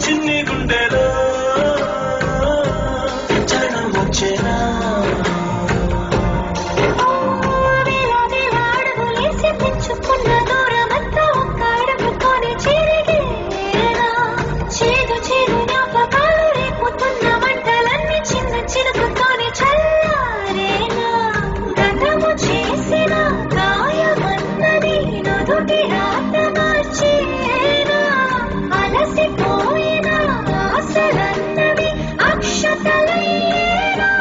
చిన్ని గుండెలో చరణం వచ్చేనా పెంచుకున్న దూరమంతా ఒక్క అడుగుతోనే చేరిగేనా చేదు చేదు జ్ఞాపకాలు రేపుతున్న మంటలన్నీ చిన్న చినుకుతోనే చల్లారేనా గతము చేసిన గాయమన్నది నుదుటి రాత మార్చేనా అలసిపోయిన ఆశలన్నవి అక్షతలయ్యేనా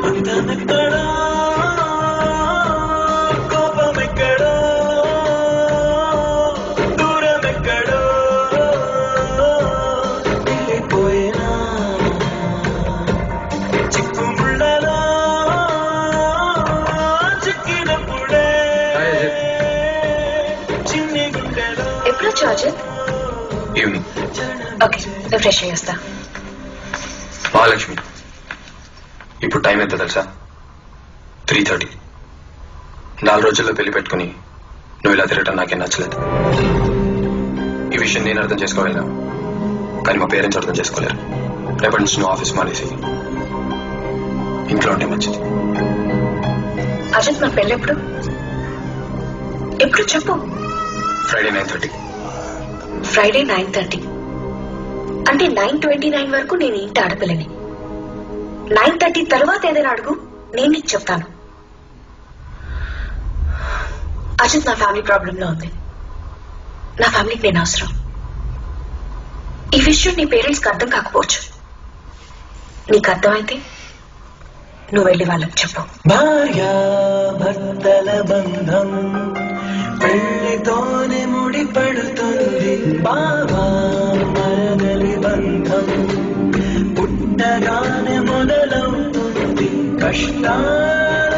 అందమెక్కడా కోపమెక్కడా దూరమెక్కడా వెళ్ళిపోయినా చిక్కుముళ్ళలో చిక్కినప్పుడే చిన్ని గుండెలో ఎప్పుడు చార్జర్ ఈవినింగ్ ఓకే నేను ఫ్రెష్ అయ్యి వస్తా మహాలక్ష్మి ఇప్పుడు టైం ఎంత తెలుసా 3:30 4 రోజుల్లో పెళ్లి పెట్టుకుని నువ్వు ఇలా తిరగటం నాకేం నచ్చలేదు ఈ విషయం నేను అర్థం చేసుకోగలను కానీ మా పేరెంట్స్ అర్థం చేసుకోలేరు రేపటి నుంచి నువ్వు ఆఫీస్ మానేసి ఇంట్లో ఉంటే మంచిది అజిత్ నా పెళ్ళి ఎప్పుడు ఎప్పుడు చెప్పు ఫ్రైడే 9:30 ఫ్రైడే 9:30 అంటే 9:29 వరకు నేను ఇంటి ఆడపిల్లని 9:30 తర్వాత ఏదైనా అడుగు నేను నీకు చెప్తాను అజిత్ నా ఫ్యామిలీ ప్రాబ్లంలో ఉంది నా ఫ్యామిలీకి నేను అవసరం ఈ విషయం నీ పేరెంట్స్కి అర్థం కాకపోవచ్చు నీకు అర్థమైతే నువ్వు వెళ్ళి వాళ్ళకి చెప్పు భార్యా భర్తల బంధం పెళ్లితోనే ముడిపడుతుంది బాబా మరదలి బంధం పుట్టగానే మొదలవుతుంది కష్టాల